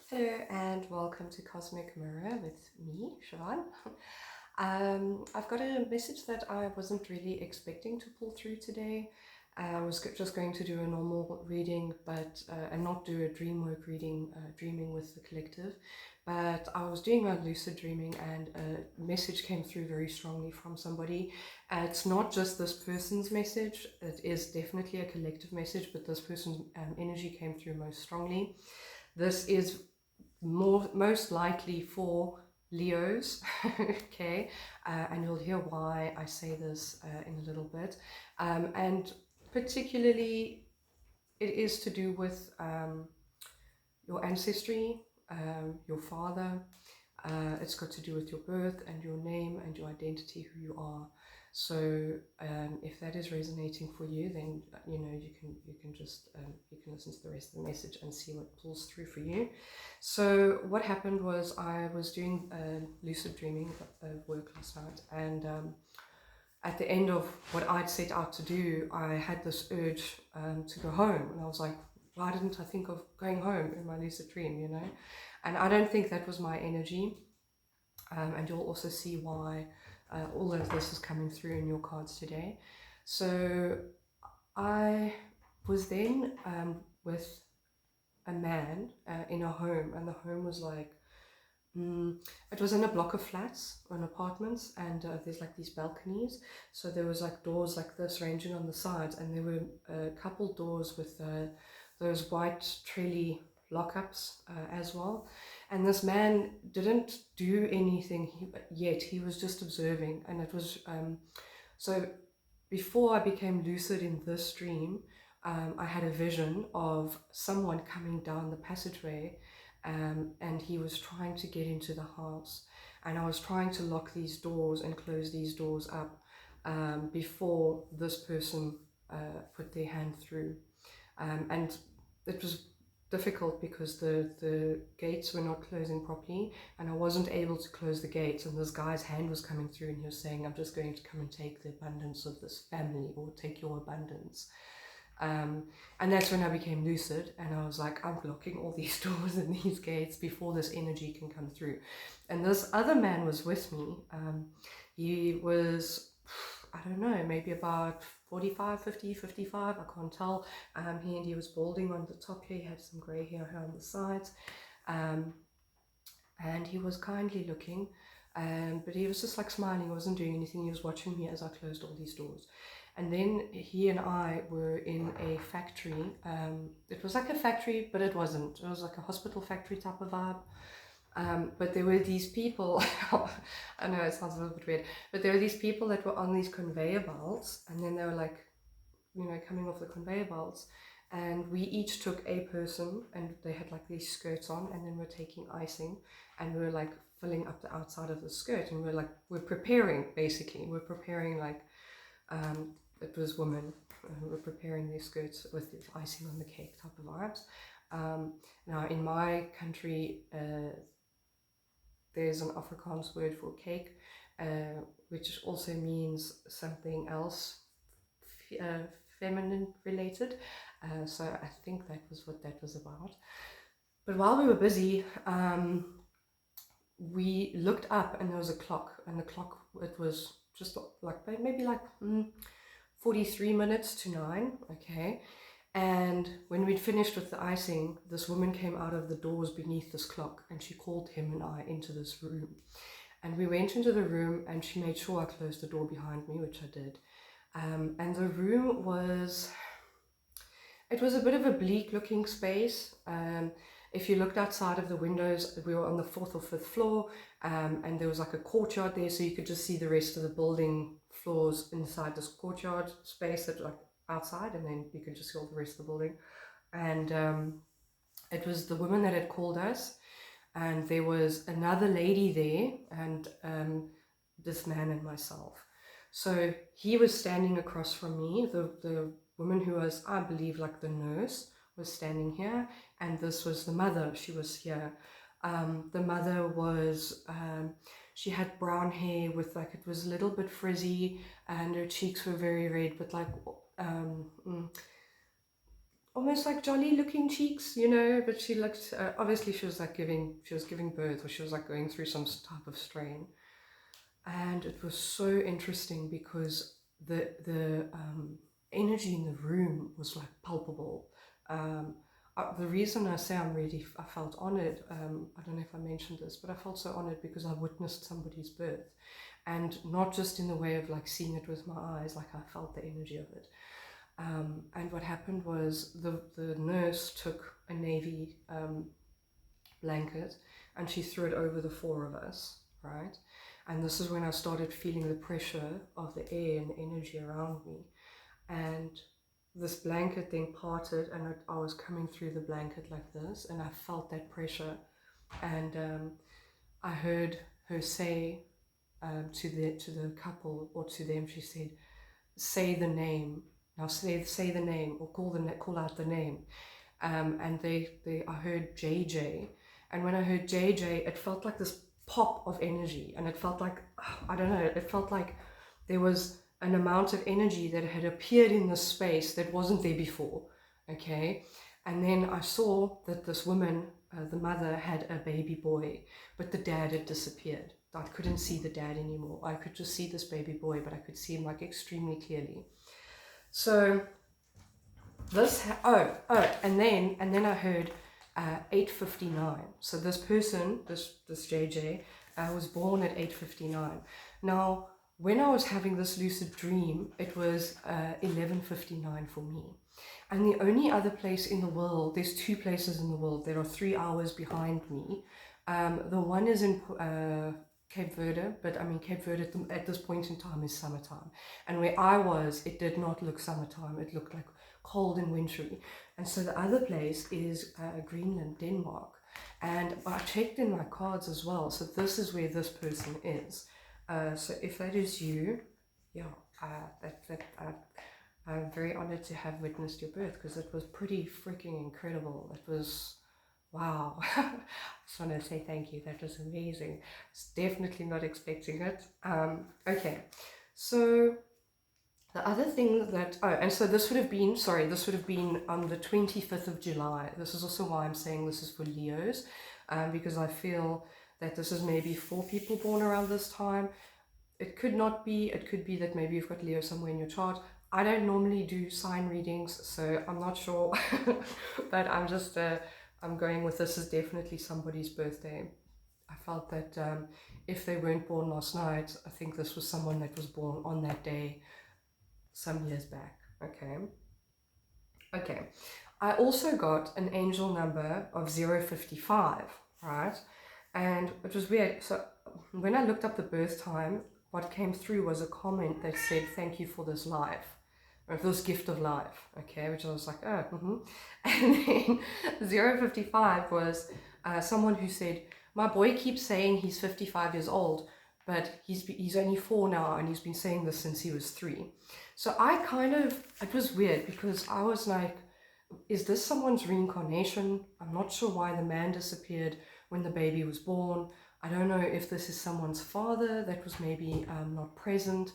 Hello and welcome to Cosmic Mirror with me, Siobhan. I've got a message that I wasn't really expecting to pull through today. I was just going to do a normal reading, but and not do a dream work reading, dreaming with the collective. But I was doing my lucid dreaming, and a message came through very strongly from somebody. It's not just this person's message; it is definitely a collective message. But this person's energy came through most strongly. This is most likely for Leos, okay, and you'll hear why I say this in a little bit, and particularly it is to do with your ancestry, your father. It's got to do with your birth and your name and your identity, who you are. So if that is resonating for you, then you can just you can listen to the rest of the message and see what pulls through for you. So what happened was I was doing lucid dreaming work last night, and at the end of what I'd set out to do, I had this urge to go home, and I was like, why didn't I think of going home in my lucid dream, And I don't think that was my energy, and you'll also see why all of this is coming through in your cards today. So I was then with a man in a home, and the home was like, it was in a block of flats or apartments, and there's like these balconies. So there was like doors like this ranging on the sides, and there were a couple doors with those white trelly lockups as well. And this man didn't do anything yet. He was just observing, and it was so. Before I became lucid in this dream, I had a vision of someone coming down the passageway, and he was trying to get into the house, and I was trying to lock these doors and close these doors up before this person put their hand through, and it was difficult because the gates were not closing properly, and I wasn't able to close the gates, and this guy's hand was coming through, and he was saying, I'm just going to come and take the abundance of this family, or take your abundance. And that's when I became lucid, and I was like, I'm blocking all these doors and these gates before this energy can come through. And this other man was with me. He was, I don't know, maybe about 45, 50, 55, I can't tell. He was balding on the top here, he had some grey hair on the sides. And he was kindly looking, but he was just like smiling, he wasn't doing anything, he was watching me as I closed all these doors. And then he and I were in a factory. It was like a factory, but it wasn't. It was like a hospital factory type of vibe. But there were these people, I know it sounds a little bit weird, but there were these people that were on these conveyor belts, and then they were like, coming off the conveyor belts. And we each took a person, and they had like these skirts on, and then we're taking icing, and we were like filling up the outside of the skirt, and we're preparing, basically. We're preparing like, it was women who were preparing their skirts with the icing on the cake type of vibes. Now in my country, there's an Afrikaans word for cake, which also means something else, feminine related. So I think that was what that was about. But while we were busy, we looked up, and there was a clock, and the clock, it was just like maybe like 43 minutes to 9, okay? And when we'd finished with the icing, this woman came out of the doors beneath this clock, and she called him and I into this room. And we went into the room, and she made sure I closed the door behind me, which I did. And the room was, it was a bit of a bleak looking space. If you looked outside of the windows, we were on the 4th or 5th floor, and there was like a courtyard there, so you could just see the rest of the building floors inside this courtyard space, that like outside, and then you could just see all the rest of the building. And it was the woman that had called us, and there was another lady there, and this man and myself. So he was standing across from me. The woman who was, I believe, like the nurse, was standing here, and this was the mother. She was here. The mother was, she had brown hair with like, it was a little bit frizzy, and her cheeks were very red, but like almost like jolly looking cheeks, you know, but she looked, obviously she was giving birth, or she was like going through some type of strain. And it was so interesting because the energy in the room was like palpable. Um, the reason I say I felt honored, I don't know if I mentioned this, but I felt so honored because I witnessed somebody's birth, and not just in the way of like seeing it with my eyes, like I felt the energy of it. And what happened was the nurse took a navy blanket and she threw it over the four of us, right? And this is when I started feeling the pressure of the air and the energy around me. And this blanket then parted, and I was coming through the blanket like this, and I felt that pressure. And I heard her say to the couple, or to them, she said, "Say the name now. Say the name, or call out the name." And I heard JJ, and when I heard JJ, it felt like this pop of energy, and it felt like, I don't know, it felt like there was an amount of energy that had appeared in this space that wasn't there before. Okay, and then I saw that this woman, the mother, had a baby boy, but the dad had disappeared. I couldn't see the dad anymore. I could just see this baby boy, but I could see him like extremely clearly. So and then I heard 8:59. So this person, this JJ, was born at 8:59. Now, when I was having this lucid dream, it was 11:59 for me. And the only other place in the world, there's two places in the world that are 3 hours behind me. The one is in Cape Verde, but I mean, Cape Verde at this point in time is summertime. And where I was, it did not look summertime. It looked like cold and wintry. And so the other place is Greenland, Denmark. And I checked in my cards as well. So this is where this person is. So if that is you, yeah, I'm very honored to have witnessed your birth, because it was pretty freaking incredible. It was, wow. I just want to say thank you. That was amazing. It's definitely not expecting it. Okay, so the other thing that, and so this would have been on the 25th of July. This is also why I'm saying this is for Leos, because I feel that this is maybe 4 people born around this time. It could not be, it could be that maybe you've got Leo somewhere in your chart. I don't normally do sign readings, so I'm not sure, but I'm just, I'm going with this is definitely somebody's birthday. I felt that if they weren't born last night, I think this was someone that was born on that day some years back. Okay. I also got an angel number of 055, right? And it was weird. So when I looked up the birth time, what came through was a comment that said, "Thank you for this life," or this gift of life, okay, which I was like, oh, And then 055 was someone who said, "My boy keeps saying he's 55 years old, but he's only 4 now, and he's been saying this since he was 3. So it was weird, because I was like, is this someone's reincarnation? I'm not sure why the man disappeared when the baby was born. I don't know if this is someone's father that was maybe not present,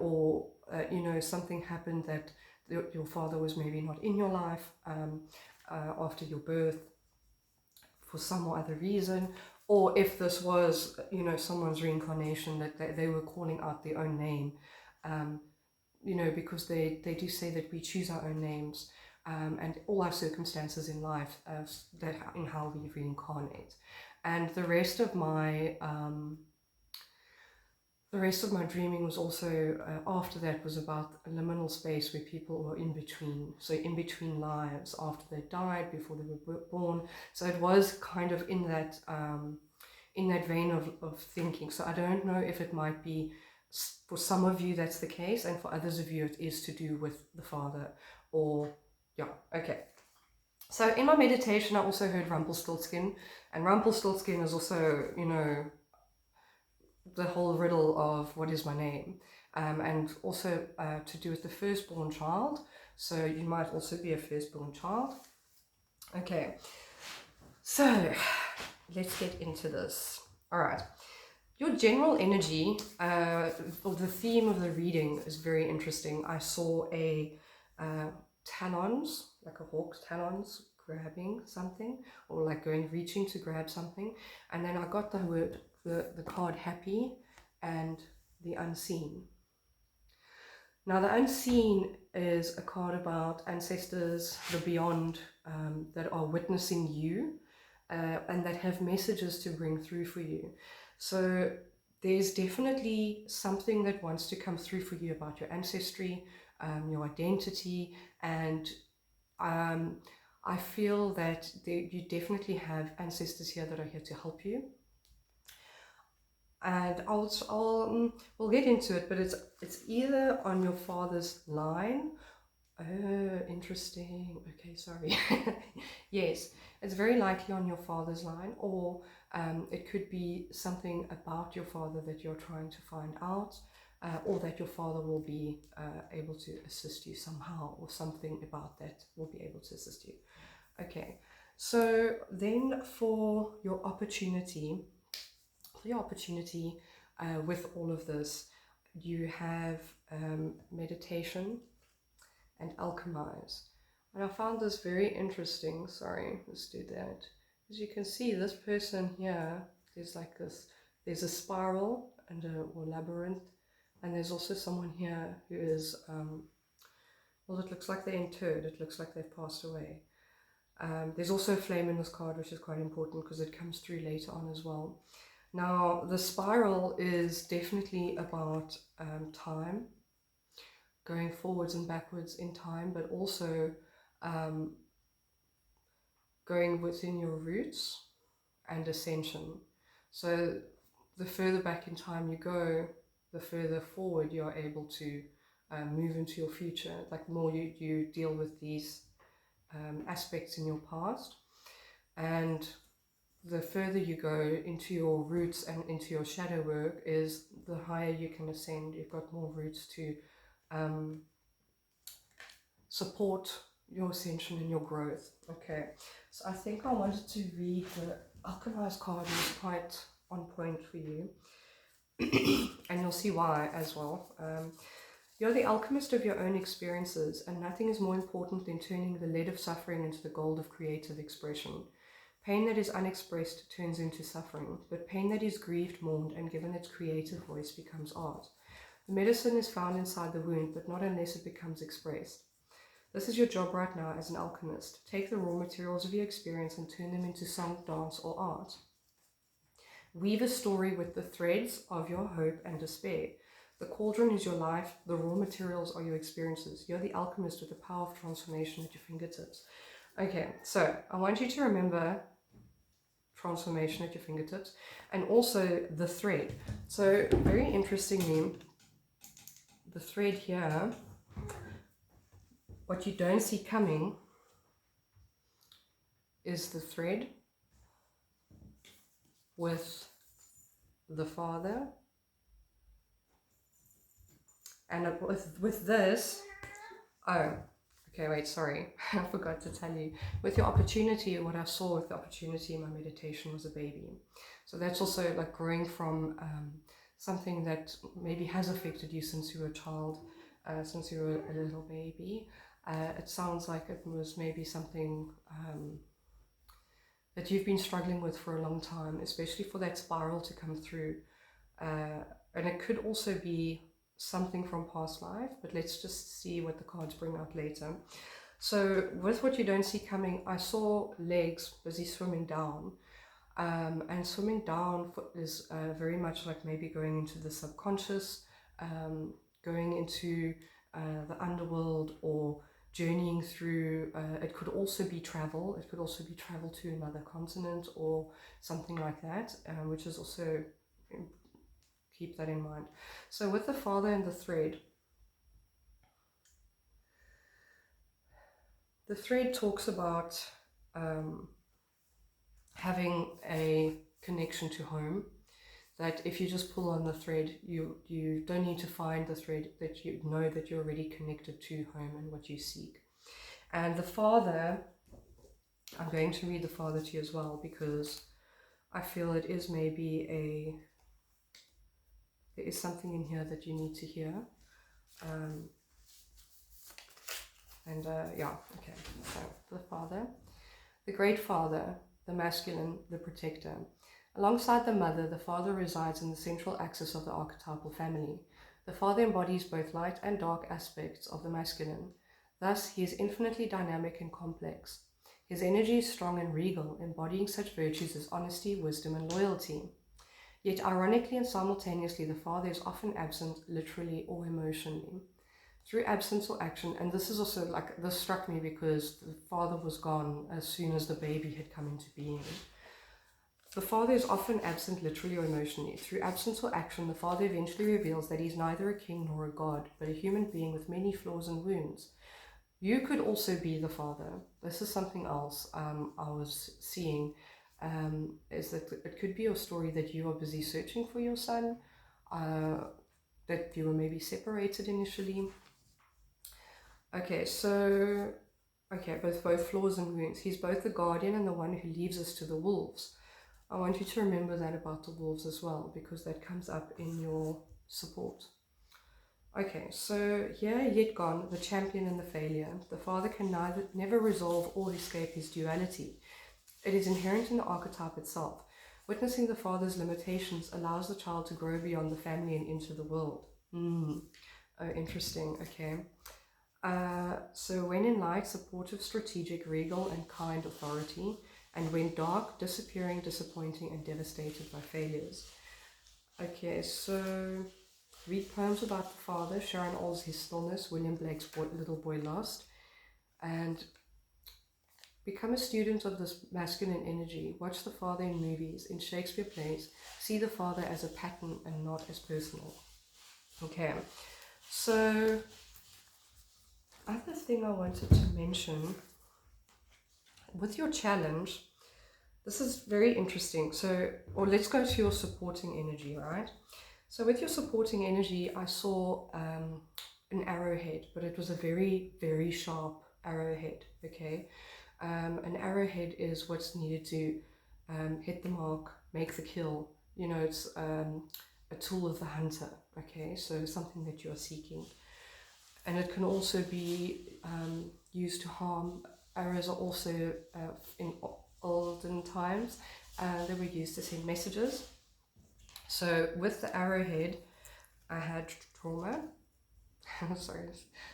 or something happened that your father was maybe not in your life after your birth for some or other reason, or if this was someone's reincarnation that they were calling out their own name, because they do say that we choose our own names, and all our circumstances in life that in how we reincarnate. And the rest of my dreaming was also after that was about a liminal space where people were in between, so in between lives, after they died, before they were born. So it was kind of in that vein of thinking. So I don't know if it might be, for some of you that's the case, and for others of you it is to do with the father, or yeah. Okay, so in my meditation I also heard Rumpelstiltskin, and Rumpelstiltskin is also the whole riddle of what is my name, and also to do with the firstborn child. So you might also be a firstborn child. Okay, so let's get into this. All right, your general energy, or the theme of the reading, is very interesting. I saw talons, like a hawk's talons grabbing something, or like reaching to grab something. And then I got the card happy and the unseen. Now the unseen is a card about ancestors, the beyond, that are witnessing you, and that have messages to bring through for you. So there's definitely something that wants to come through for you about your ancestry, your identity, and I feel that you definitely have ancestors here that are here to help you. And we'll get into it, but it's either on your father's line. Oh, interesting. Okay, sorry. Yes, it's very likely on your father's line, or it could be something about your father that you're trying to find out, or that your father will be able to assist you somehow, or something about that will be able to assist you. Okay, so then for your opportunity, with all of this, you have meditation and alchemize. And I found this very interesting. Sorry, let's do that. As you can see, this person here, there's a spiral and or labyrinth, and there's also someone here who is, well, it looks like they're interred, it looks like they've passed away. There's also a flame in this card, which is quite important because it comes through later on as well. Now, the spiral is definitely about time, going forwards and backwards in time, but also going within your roots and ascension. So the further back in time you go, the further forward you're able to move into your future. Like more you deal with these aspects in your past, and the further you go into your roots and into your shadow work, is the higher you can ascend. You've got more roots to support your ascension and your growth. Okay, so I think I wanted to read the Alchemized card, is quite on point for you. And you'll see why as well. You're the alchemist of your own experiences, and nothing is more important than turning the lead of suffering into the gold of creative expression. Pain that is unexpressed turns into suffering, but pain that is grieved, mourned, and given its creative voice becomes art. The medicine is found inside the wound, but not unless it becomes expressed. This is your job right now as an alchemist. Take the raw materials of your experience and turn them into song, dance, or art. Weave a story with the threads of your hope and despair. The cauldron is your life, the raw materials are your experiences. You're the alchemist with the power of transformation at your fingertips. Okay, so I want you to remember transformation at your fingertips, and also the thread. So very interestingly, the thread here, what you don't see coming is the thread with the father, and with this, oh, okay, wait, sorry, I forgot to tell you. With your opportunity, what I saw with the opportunity in my meditation was a baby. So that's also like growing from something that maybe has affected you since you were a child, since you were a little baby. It sounds like it was maybe something that you've been struggling with for a long time, especially for that spiral to come through. And it could also be something from past life, but let's just see what the cards bring out later. So with what you don't see coming, I saw legs busy swimming down, and swimming down is very much like maybe going into the subconscious, going into the underworld, or journeying through, it could also be travel, it could also be travel to another continent or something like that, which is also, keep that in mind. So with the father and the thread talks about having a connection to home, that if you just pull on the thread, you don't need to find the thread, that you know that you're already connected to home and what you seek. And the father, I'm going to read the father to you as well, because I feel it is maybe there is something in here that you need to hear. And yeah, okay. So the father, the great father, the masculine, the protector. Alongside the mother, the father resides in the central axis of the archetypal family. The father embodies both light and dark aspects of the masculine. Thus, he is infinitely dynamic and complex. His energy is strong and regal, embodying such virtues as honesty, wisdom, and loyalty. Yet, ironically and simultaneously, the father is often absent, literally or emotionally. Through absence or action, and this is also like, this struck me because the father was gone as soon as the baby had come into being. The father is often absent literally or emotionally. Through absence or action, the father eventually reveals that he is neither a king nor a god, but a human being with many flaws and wounds. You could also be the father. This is something else I was seeing, is that it could be a story that you are busy searching for your son, that you were maybe separated initially. Okay, so, okay, both flaws and wounds. He's both the guardian and the one who leaves us to the wolves. I want you to remember that about the wolves as well, because that comes up in your support. Okay, so here, yet gone, the champion and the failure. The father can never resolve or escape his duality. It is inherent in the archetype itself. Witnessing the father's limitations allows the child to grow beyond the family and into the world. Oh, interesting. Okay. So when in light, supportive, strategic, regal, and kind authority, and when dark, disappearing, disappointing, and devastated by failures. Okay, so read poems about the father, Sharon Olds His Stillness, William Blake's Little Boy Lost, and become a student of this masculine energy. Watch the father in movies, in Shakespeare plays. See the father as a pattern and not as personal. Okay, so other thing I wanted to mention with your challenge, this is very interesting. So, or let's go to your supporting energy, right? So with your supporting energy, I saw an arrowhead, but it was a very, very sharp arrowhead, okay? An arrowhead is what's needed to hit the mark, make the kill. You know, it's a tool of the hunter, okay? So something that you're seeking. And it can also be used to harm. Arrows are also, in olden times, they were used to send messages. So with the arrowhead, I had trauma. Sorry,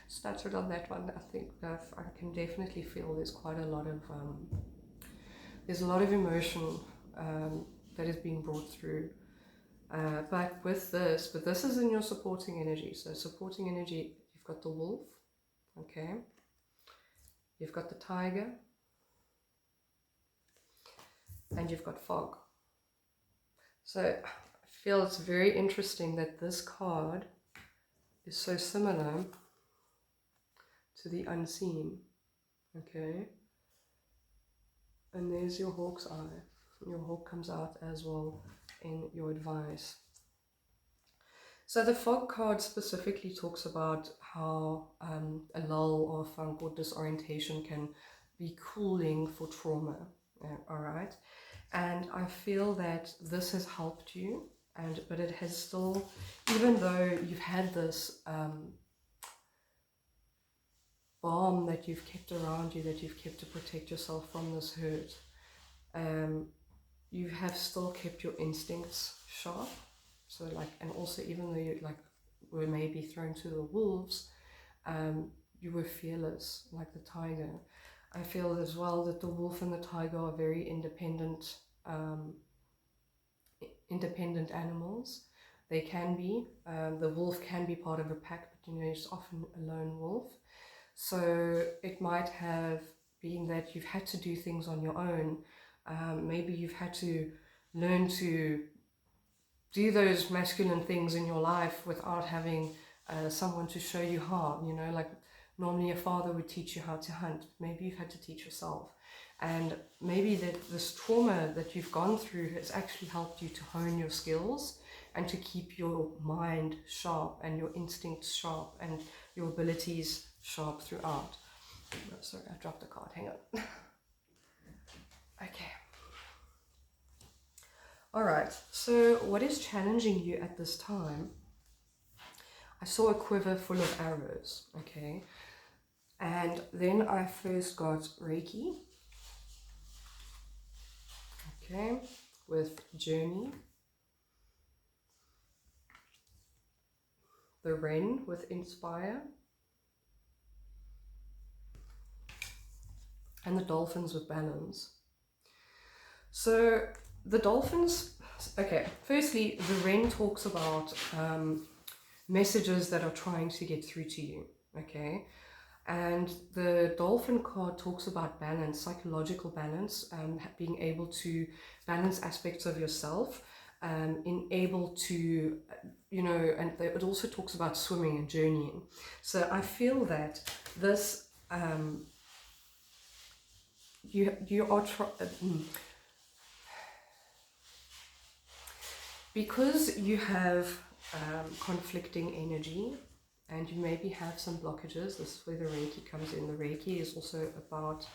stuttered on that one. I think I can definitely feel there's quite a lot of there's a lot of emotion that is being brought through. But this is in your supporting energy. So supporting energy, you've got the wolf, okay. You've got the tiger, and you've got fog. So I feel it's very interesting that this card is so similar to the unseen, okay? And there's your hawk's eye. Your hawk comes out as well in your advice. So the fog card specifically talks about how a lull or funk or disorientation can be cooling for trauma, all right? And I feel that this has helped you, but it has still, even though you've had this balm that you've kept around you, that you've kept to protect yourself from this hurt, you have still kept your instincts sharp. So like, and also even though you were maybe thrown to the wolves, you were fearless like the tiger. I feel as well that the wolf and the tiger are very independent animals. They can be, the wolf can be part of a pack, but it's often a lone wolf. So it might have been that you've had to do things on your own. Maybe you've had to learn to do those masculine things in your life without having someone to show you how, like normally a father would teach you how to hunt. Maybe you've had to teach yourself. And maybe that this trauma that you've gone through has actually helped you to hone your skills and to keep your mind sharp and your instincts sharp and your abilities sharp throughout. Oh, sorry, I dropped the card. Hang on. Okay. All right. So what is challenging you at this time? I saw a quiver full of arrows. Okay. And then I first got Reiki, okay, with Journey, the Wren with Inspire, and the Dolphins with Balance. So the dolphins, okay, firstly, the Wren talks about messages that are trying to get through to you, okay? And the dolphin card talks about balance, psychological balance, being able to balance aspects of yourself, in able to, you know, and it also talks about swimming and journeying. So I feel that this, you are because you have conflicting energy, and you maybe have some blockages. This is where the Reiki comes in. The Reiki is also about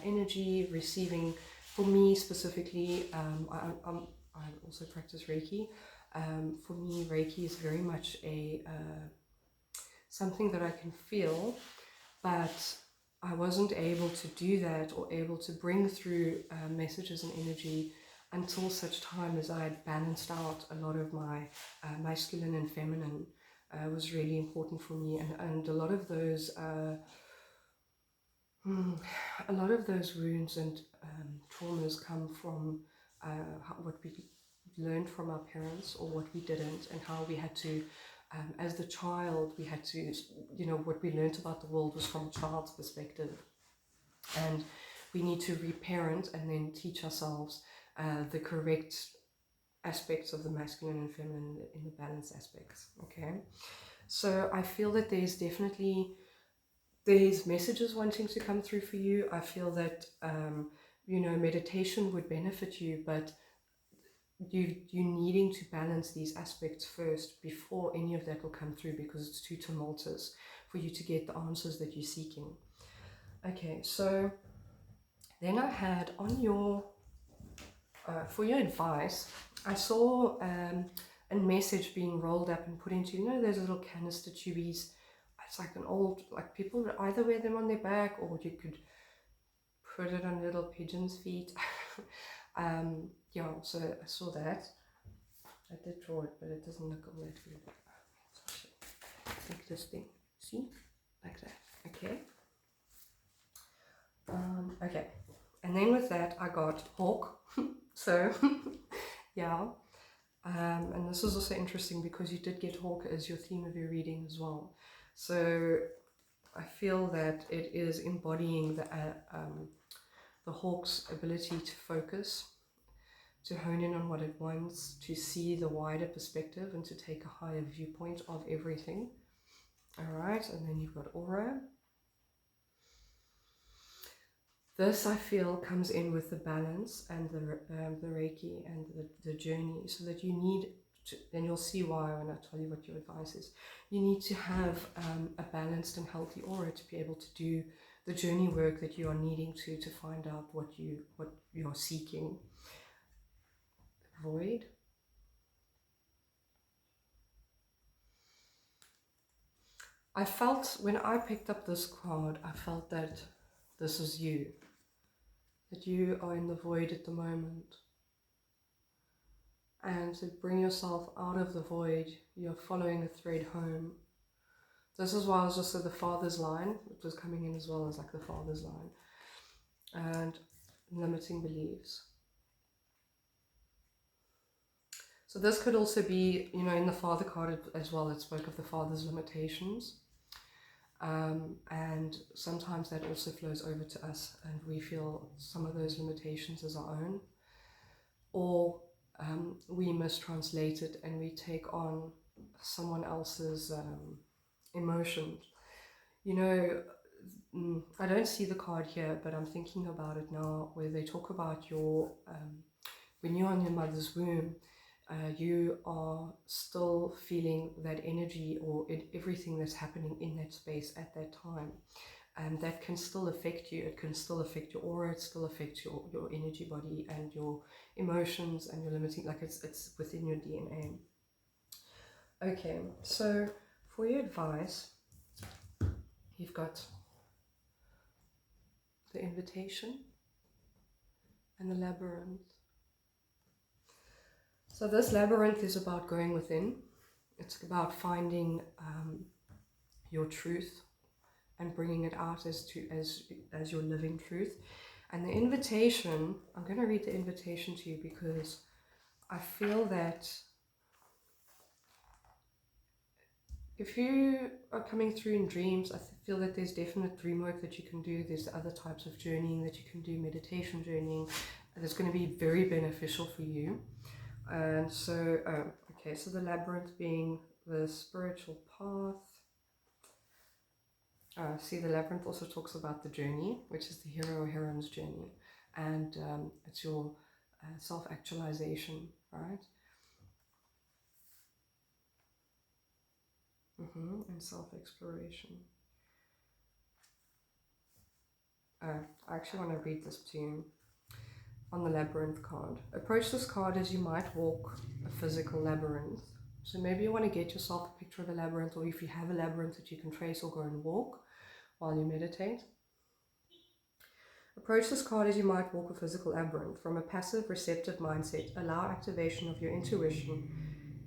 energy receiving. For me specifically, I also practice Reiki. For me, Reiki is very much a something that I can feel, but I wasn't able to do that or able to bring through messages and energy until such time as I had balanced out a lot of my masculine and feminine. Was really important for me, and a lot of those wounds and traumas come from what we learned from our parents or what we didn't, and how we had to, as the child, we had to, you know, what we learned about the world was from a child's perspective, and we need to reparent and then teach ourselves the correct aspects of the masculine and feminine in the balance aspects. Okay, so I feel that there's messages wanting to come through for you. I feel that you know, meditation would benefit you, but you needing to balance these aspects first before any of that will come through, because it's too tumultuous for you to get the answers that you're seeking. Okay, so then I had on your for your advice, I saw a message being rolled up and put into, you know, those little canister tubies. It's like an old, like people would either wear them on their back, or you could put it on little pigeons' feet. Yeah, so I saw that. I did draw it, but it doesn't look all that good. Like this thing, see, like that. Okay. Okay, and then with that I got hawk. So yeah, and this is also interesting because you did get hawk as your theme of your reading as well. So I feel that it is embodying the hawk's ability to focus, to hone in on what it wants, to see the wider perspective, and to take a higher viewpoint of everything. All right, and then you've got aura. This, I feel, comes in with the balance and the Reiki and the journey, so that you need to, and you'll see why when I tell you what your advice is, you need to have a balanced and healthy aura to be able to do the journey work that you are needing to find out what you're seeking. Void. I felt, when I picked up this card, I felt that this is you. That you are in the void at the moment. And to bring yourself out of the void, you're following a thread home. This is why I was just at the father's line, which was coming in as well as like the father's line. And limiting beliefs. So this could also be, you know, in the father card as well, it spoke of the father's limitations. And sometimes that also flows over to us, and we feel some of those limitations as our own, or we mistranslate it and we take on someone else's emotions. You know, I don't see the card here, but I'm thinking about it now, where they talk about your when you're in your mother's womb, you are still feeling that energy or everything that's happening in that space at that time. And that can still affect you. It can still affect your aura. It still affects your energy body and your emotions and your limiting, like it's within your DNA. Okay, so for your advice, you've got the invitation, and the labyrinth. So this labyrinth is about going within. It's about finding your truth and bringing it out as your living truth. And the invitation, I'm going to read the invitation to you because I feel that if you are coming through in dreams, I feel that there's definite dream work that you can do. There's other types of journeying that you can do, meditation journeying, that's going to be very beneficial for you. And so, okay, so the labyrinth being the spiritual path. See, the labyrinth also talks about the journey, which is the hero or heroine's journey. And it's your self-actualization, right? And self-exploration. I actually want to read this to you on the labyrinth card. Approach this card as you might walk a physical labyrinth. So maybe you want to get yourself a picture of a labyrinth, or if you have a labyrinth that you can trace or go and walk while you meditate. Approach this card as you might walk a physical labyrinth. From a passive, receptive mindset, allow activation of your intuition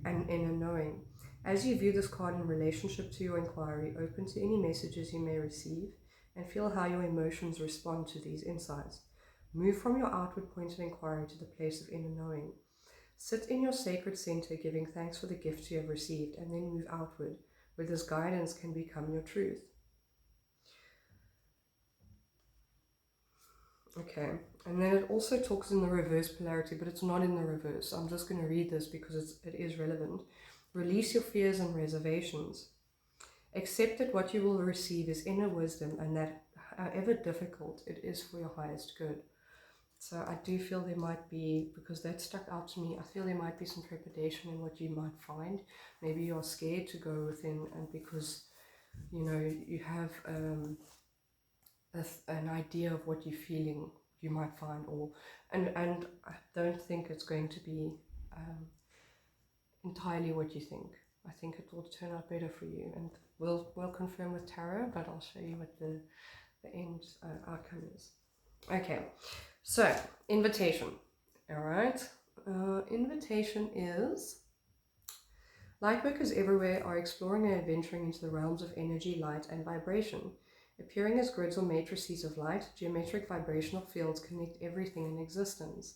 and inner knowing. As you view this card in relationship to your inquiry, open to any messages you may receive and feel how your emotions respond to these insights. Move from your outward point of inquiry to the place of inner knowing. Sit in your sacred center, giving thanks for the gifts you have received, and then move outward, where this guidance can become your truth. Okay, and then it also talks in the reverse polarity, but it's not in the reverse. I'm just going to read this because it is relevant. Release your fears and reservations. Accept that what you will receive is inner wisdom, and that however difficult, it is for your highest good. So I do feel there might be, because that stuck out to me, I feel there might be some trepidation in what you might find. Maybe you're scared to go within, and because, you know, you have an idea of what you're feeling, you might find, and I don't think it's going to be entirely what you think. I think it will turn out better for you, and we'll confirm with tarot, but I'll show you what the end outcome is. Okay, so invitation. All right, invitation is: lightworkers everywhere are exploring and adventuring into the realms of energy, light, and vibration. Appearing as grids or matrices of light, geometric vibrational fields connect everything in existence.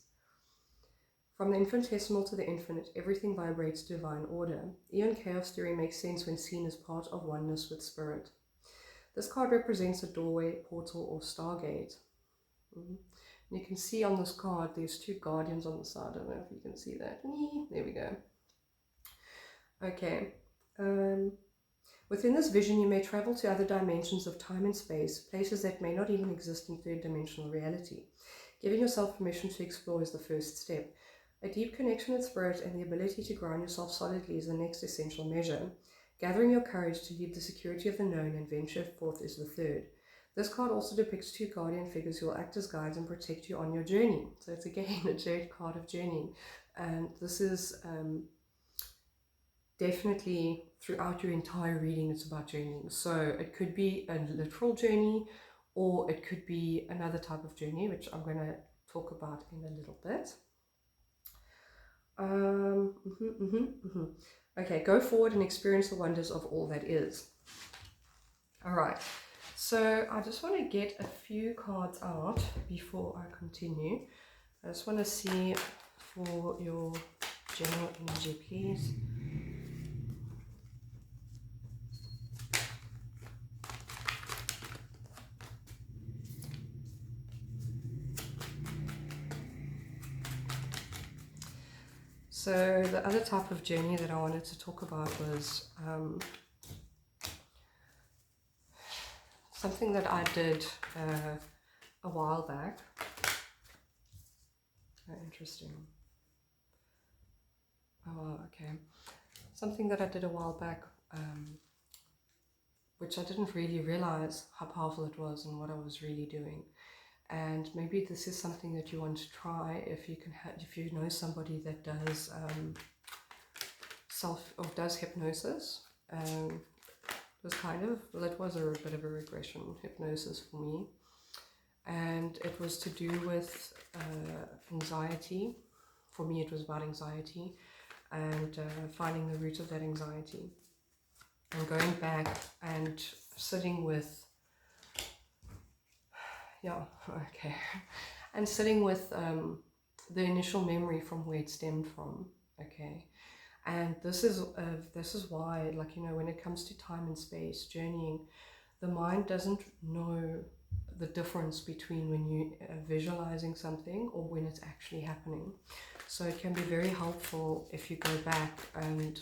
From the infinitesimal to the infinite, everything vibrates divine order. Even chaos theory makes sense when seen as part of oneness with spirit. This card represents a doorway, portal, or stargate. And you can see on this card, there's two guardians on the side. I don't know if you can see that. There we go. Okay. Within this vision, you may travel to other dimensions of time and space, places that may not even exist in third-dimensional reality. Giving yourself permission to explore is the first step. A deep connection with spirit and the ability to ground yourself solidly is the next essential measure. Gathering your courage to leave the security of the known and venture forth is the third. This card also depicts two guardian figures who will act as guides and protect you on your journey. So it's again a jade card of journeying. And this is definitely throughout your entire reading, it's about journeying. So it could be a literal journey, or it could be another type of journey, which I'm going to talk about in a little bit. Okay, go forward and experience the wonders of all that is. All right, so I just want to get a few cards out before I continue. I just want to see for your general energy, please. So the other type of journey that I wanted to talk about was something that I did a while back. Interesting. Oh, okay. Something that I did a while back, which I didn't really realize how powerful it was and what I was really doing. And maybe this is something that you want to try if you can, if you know somebody that does does hypnosis. It was kind of, well, it was a bit of a regression hypnosis for me. and it was to do with anxiety. For me, it was about anxiety and finding the root of that anxiety, and going back and sitting with, and sitting with the initial memory from where it stemmed from. Okay, and this is why, like, when it comes to time and space journeying, the mind doesn't know the difference between when you visualizing something or when it's actually happening. So it can be very helpful if you go back and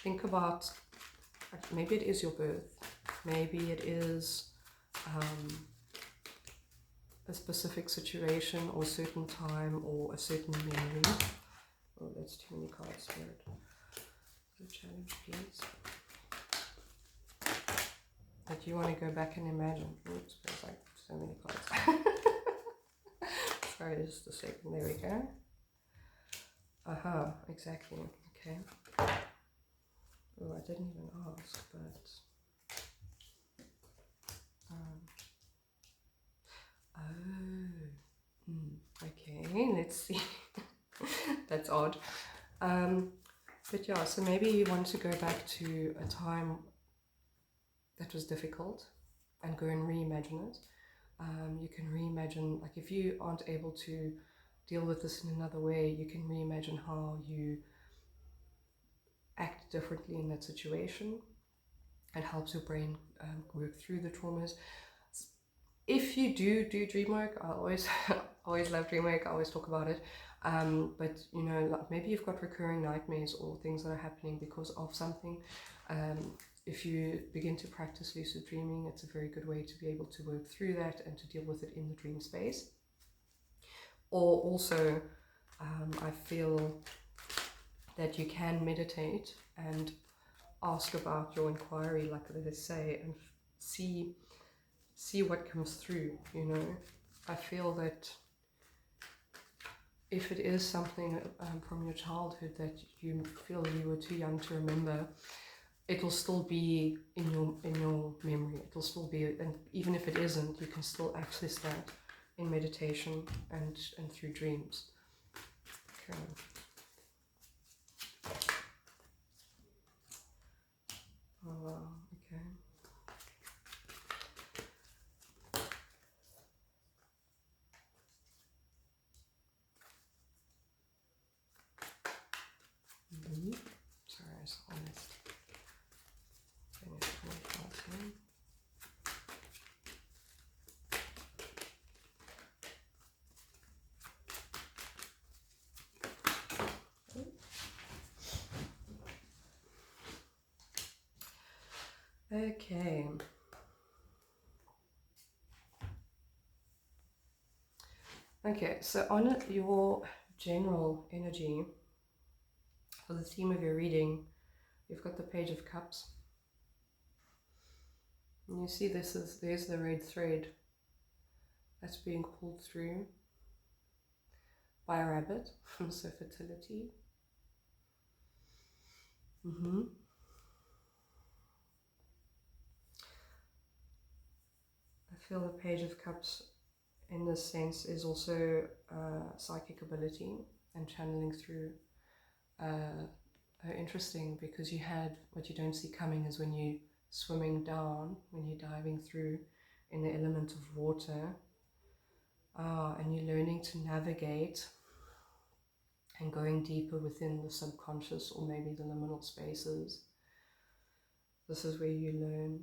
think about, maybe it is your birth, maybe it is a specific situation or a certain time or a certain memory. Oh, that's too many cards, Spirit. The challenge, please. That you want to go back and imagine. Oops, there's like so many cards. Sorry, just a second. There we go. Aha, exactly. Okay. Oh, I didn't even ask, but okay, let's see. That's odd. But yeah, so maybe you want to go back to a time that was difficult and go and reimagine it. You can reimagine, like, if you aren't able to deal with this in another way, you can reimagine how you act differently in that situation. It helps your brain work through the traumas. If you do dream work, I always always love dream work, I always talk about it, but like maybe you've got recurring nightmares or things that are happening because of something. If you begin to practice lucid dreaming, it's a very good way to be able to work through that and to deal with it in the dream space. Or also, I feel that you can meditate and ask about your inquiry, like they say, and see what comes through. I feel that if it is something from your childhood that you feel you were too young to remember, it will still be in your memory. It will still be, and even if it isn't, you can still access that in meditation and through dreams. Okay. Oh wow. Okay. Sorry, I just almost finished my thoughts here. Okay. Okay, so on your general energy for the theme of your reading, you've got the Page of Cups. And you see there's the red thread that's being pulled through by a rabbit, so fertility. I feel the Page of Cups in this sense is also psychic ability and channeling through. Interesting, because you had what you don't see coming is when you're swimming down, when you're diving through in the element of water, and you're learning to navigate and going deeper within the subconscious or maybe the liminal spaces. This is where you learn.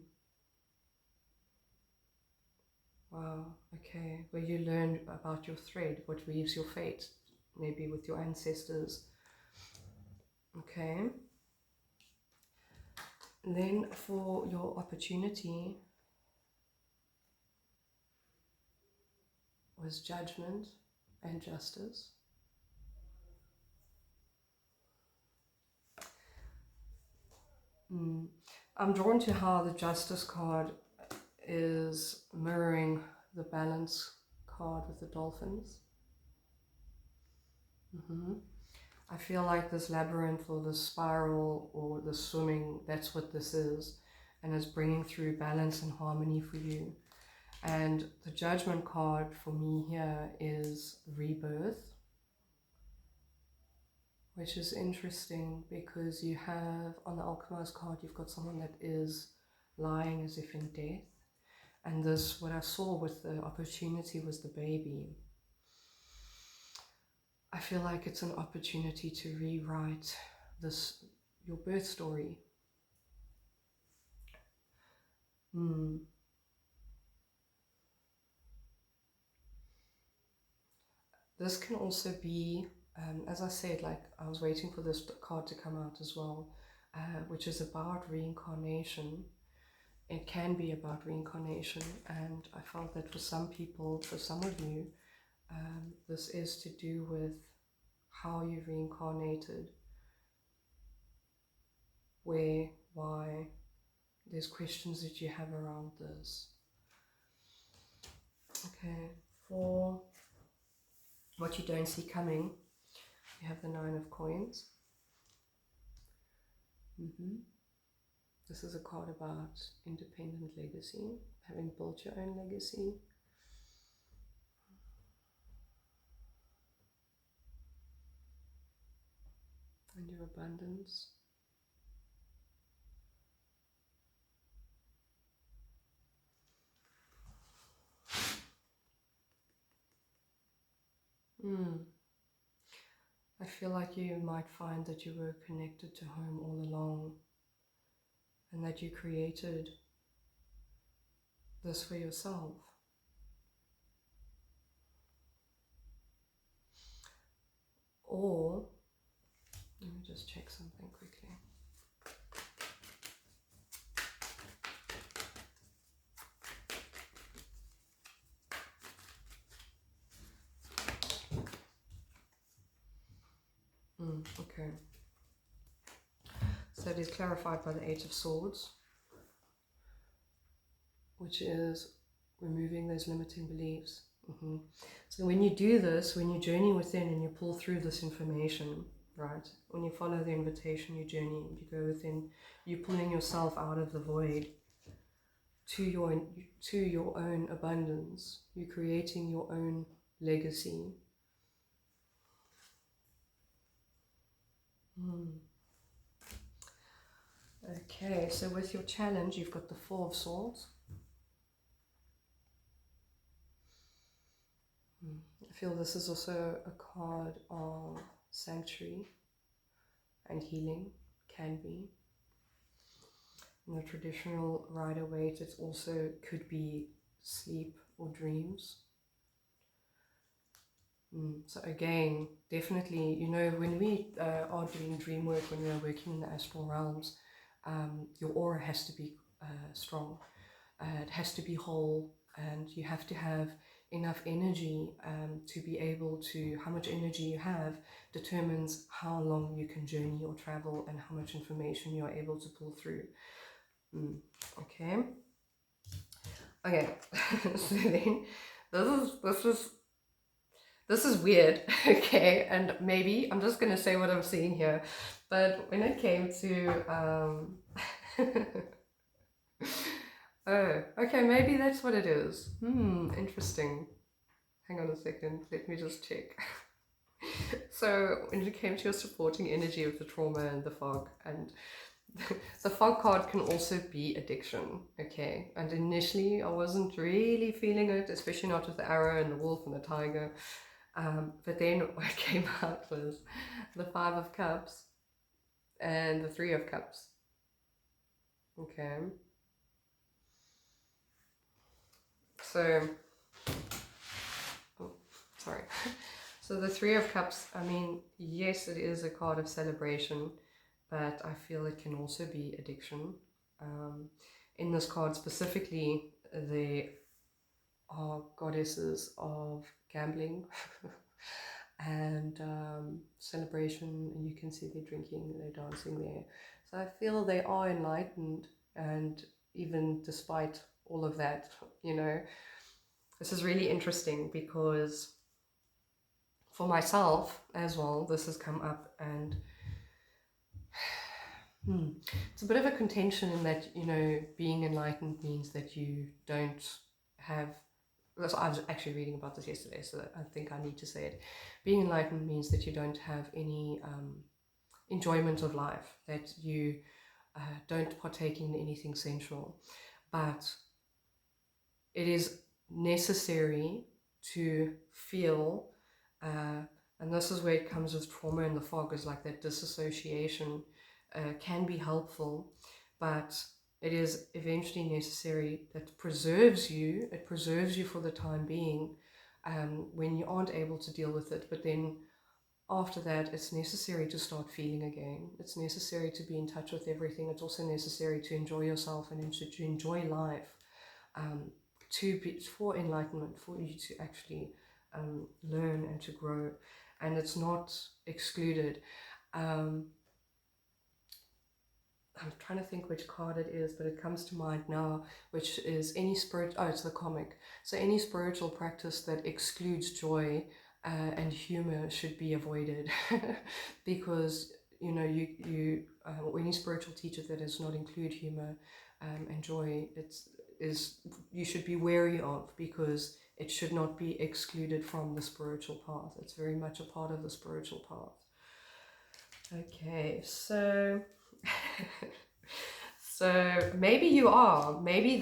Wow, okay, where you learn about your thread, what weaves your fate, maybe with your ancestors. Okay. And then for your opportunity was judgment and justice. I'm drawn to how the justice card is mirroring the balance card with the dolphins. I feel like this labyrinth or this spiral or the swimming, that's what this is. And it's bringing through balance and harmony for you. And the Judgment card for me here is rebirth, which is interesting because you have on the Alchemist card, you've got someone that is lying as if in death. And this, what I saw with the opportunity was the baby. I feel like it's an opportunity to rewrite this, your birth story. This can also be, as I said, like I was waiting for this card to come out as well, which is about reincarnation. It can be about reincarnation, and I felt that for some people, for some of you, this is to do with how you reincarnated, where, why. There's questions that you have around this. Okay, for what you don't see coming, you have the 9 of Coins. This is a card about independent legacy, having built your own legacy. And your abundance. I feel like you might find that you were connected to home all along, and that you created this for yourself. Or, let me just check something quickly. Okay. So it is clarified by the 8 of Swords, which is removing those limiting beliefs. So when you do this, when you journey within and you pull through this information, right? When you follow the invitation, you journey, you go within, you're pulling yourself out of the void to your own abundance. You're creating your own legacy. Okay, so with your challenge, you've got the 4 of Swords. I feel this is also a card of sanctuary and healing, can be. In the traditional Rider-Waite, it also could be sleep or dreams. So again, definitely, you know, when we are doing dream work, when we are working in the astral realms, your aura has to be strong. It has to be whole, and you have to have enough energy to be able to, how much energy you have determines how long you can journey or travel and how much information you are able to pull through. Okay. So then this is weird. Okay, and maybe I'm just gonna say what I'm seeing here, but when it came to oh, okay, maybe that's what it is. Interesting. Hang on a second, let me just check. So when it came to your supporting energy of the trauma and the fog, and the fog card can also be addiction, okay? And initially I wasn't really feeling it, especially not with the arrow and the wolf and the tiger. But then what came out was the 5 of Cups and the 3 of Cups. Okay. So, sorry. So the 3 of Cups, I mean, yes, it is a card of celebration, but I feel it can also be addiction. In this card specifically, there are goddesses of gambling and celebration, and you can see they're drinking, they're dancing there. So I feel they are enlightened, and even despite all of that, you know, this is really interesting because for myself as well, this has come up, and it's a bit of a contention in that, you know, being enlightened means that you don't have. I was actually reading about this yesterday, so I think I need to say it. Being enlightened means that you don't have any enjoyment of life, that you don't partake in anything sensual, but it is necessary to feel, and this is where it comes with trauma and the fog, is like that disassociation can be helpful, but it is eventually necessary. That preserves you, it preserves you for the time being, when you aren't able to deal with it. But then after that, it's necessary to start feeling again. It's necessary to be in touch with everything. It's also necessary to enjoy yourself and to enjoy life, for enlightenment, for you to actually learn and to grow. And it's not excluded. I'm trying to think which card it is, but it comes to mind now, which is any spirit. Oh, it's the comic. So any spiritual practice that excludes joy and humor should be avoided, because you know any spiritual teacher that does not include humor and joy, you should be wary of, because it should not be excluded from the spiritual path. It's very much a part of the spiritual path. Okay, so so maybe you are. Maybe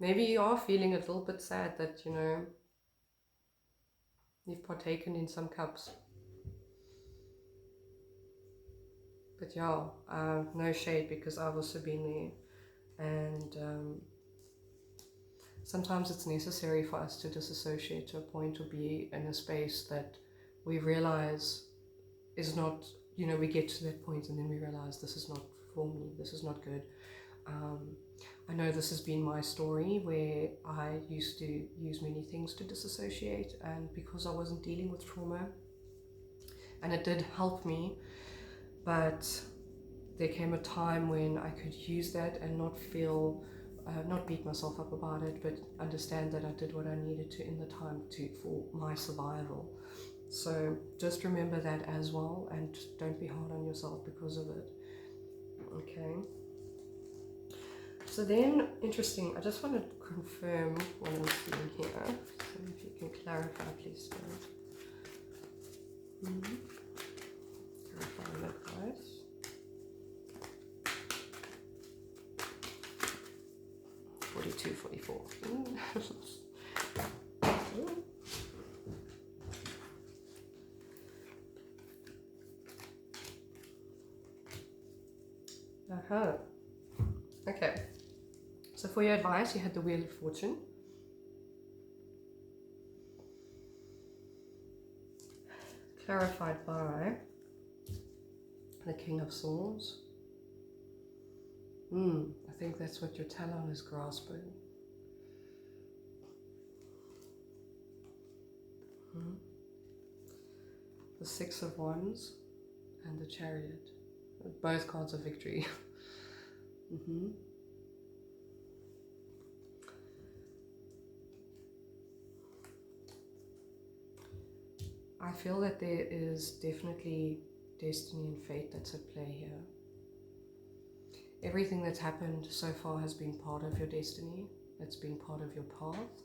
you are feeling a little bit sad that, you know, you've partaken in some cups. But yeah, no shade, because I've also been there. And sometimes it's necessary for us to disassociate to a point, or be in a space that we realize is not, you know, we get to that point and then we realize this is not for me, this is not good. I know this has been my story, where I used to use many things to disassociate, and because I wasn't dealing with trauma, and it did help me, but there came a time when I could use that and not feel, not beat myself up about it, but understand that I did what I needed to in the time for my survival. So just remember that as well, and don't be hard on yourself because of it. Okay. So then, interesting, I just want to confirm what I'm seeing here. So if you can clarify, please, Spirit. Clarify that, guys. 42, 44. Okay. So for your advice, you had the Wheel of Fortune. Clarified by the King of Swords. I think that's what your talon is grasping. The Six of Wands and the Chariot. Both cards of victory. I feel that there is definitely destiny and fate that's at play here. Everything that's happened so far has been part of your destiny. It's been part of your path.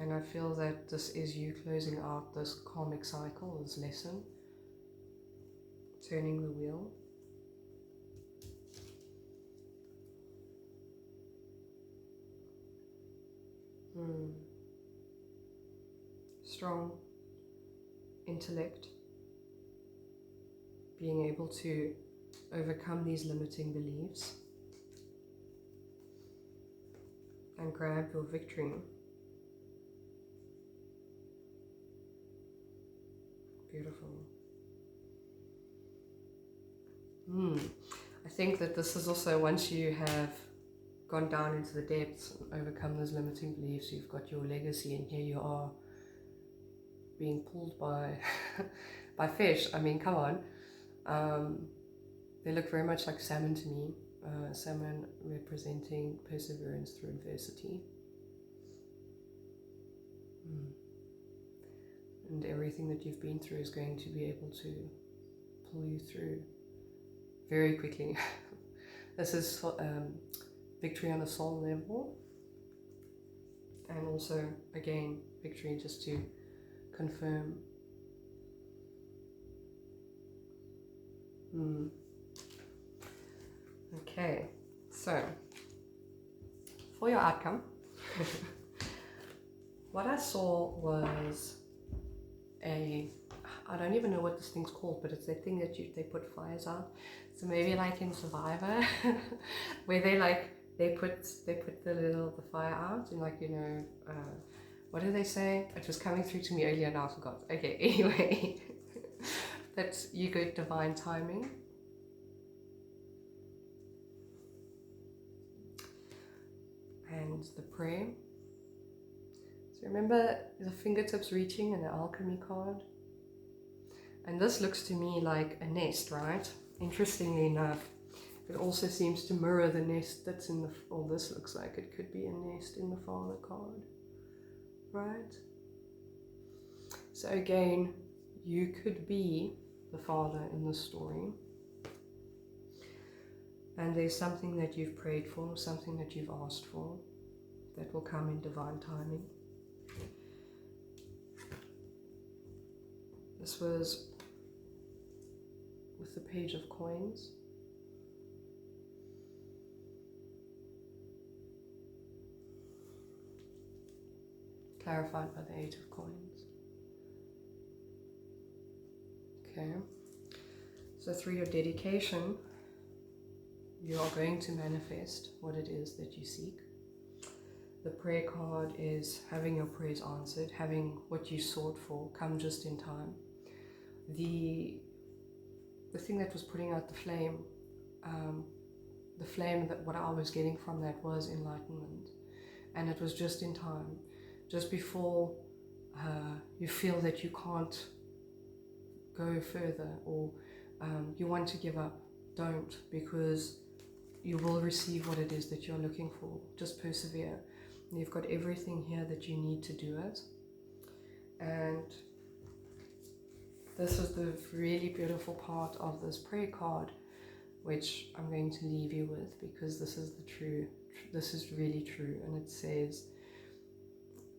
And I feel that this is you closing out this karmic cycle, this lesson, turning the wheel. Strong intellect, being able to overcome these limiting beliefs and grab your victory. Beautiful. I think that this is also, once you have gone down into the depths and overcome those limiting beliefs, you've got your legacy, and here you are being pulled by by fish. I mean, come on. They look very much like salmon to me. salmon representing perseverance through adversity. And everything that you've been through is going to be able to pull you through very quickly. This is victory on a soul level, and also again victory just to confirm. Okay, so for your outcome, what I saw was I don't even know what this thing's called, but it's that thing that they put fires out. So maybe like in Survivor, where they put the fire out, and like, you know, what do they say? It was coming through to me earlier and I forgot. Okay, anyway, that you get divine timing. And the prayer. So remember the fingertips reaching and the alchemy card. And this looks to me like a nest, right? Interestingly enough, it also seems to mirror the nest that's in the, or this looks like it could be a nest in the Father card, right? So again, you could be the Father in the story. And there's something that you've prayed for, something that you've asked for, that will come in divine timing. This was with the Page of Coins. Clarified by the Eight of Coins. Okay. So through your dedication, you are going to manifest what it is that you seek. The prayer card is having your prayers answered, having what you sought for come just in time. The thing that was putting out the flame that what I was getting from that was enlightenment, and it was just in time, just before you feel that you can't go further, or you want to give up. Don't, because you will receive what it is that you're looking for. Just persevere. You've got everything here that you need to do it. And this is the really beautiful part of this prayer card, which I'm going to leave you with, because this is this is really true. And it says,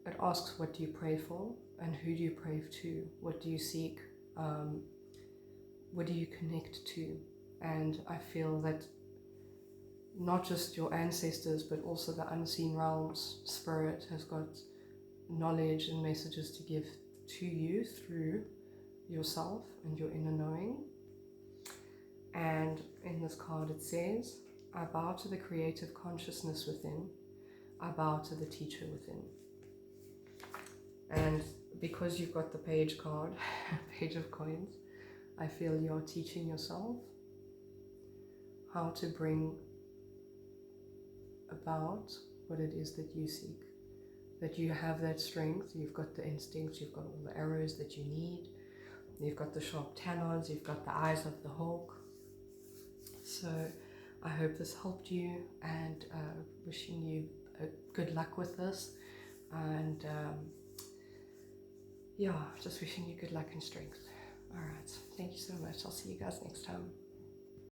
it asks, what do you pray for and who do you pray to? What do you seek? What do you connect to? And I feel that not just your ancestors, but also the unseen realms, spirit has got knowledge and messages to give to you through yourself and your inner knowing. And in this card it says, I bow to the creative consciousness within, I bow to the teacher within. And because you've got the page card, Page of Coins, I feel you're teaching yourself how to bring about what it is that you seek, that you have that strength, you've got the instincts, you've got all the arrows that you need, you've got the sharp talons, you've got the eyes of the hawk. So I hope this helped you, and wishing you good luck with this, and yeah, just wishing you good luck and strength. Alright, thank you so much. I'll see you guys next time.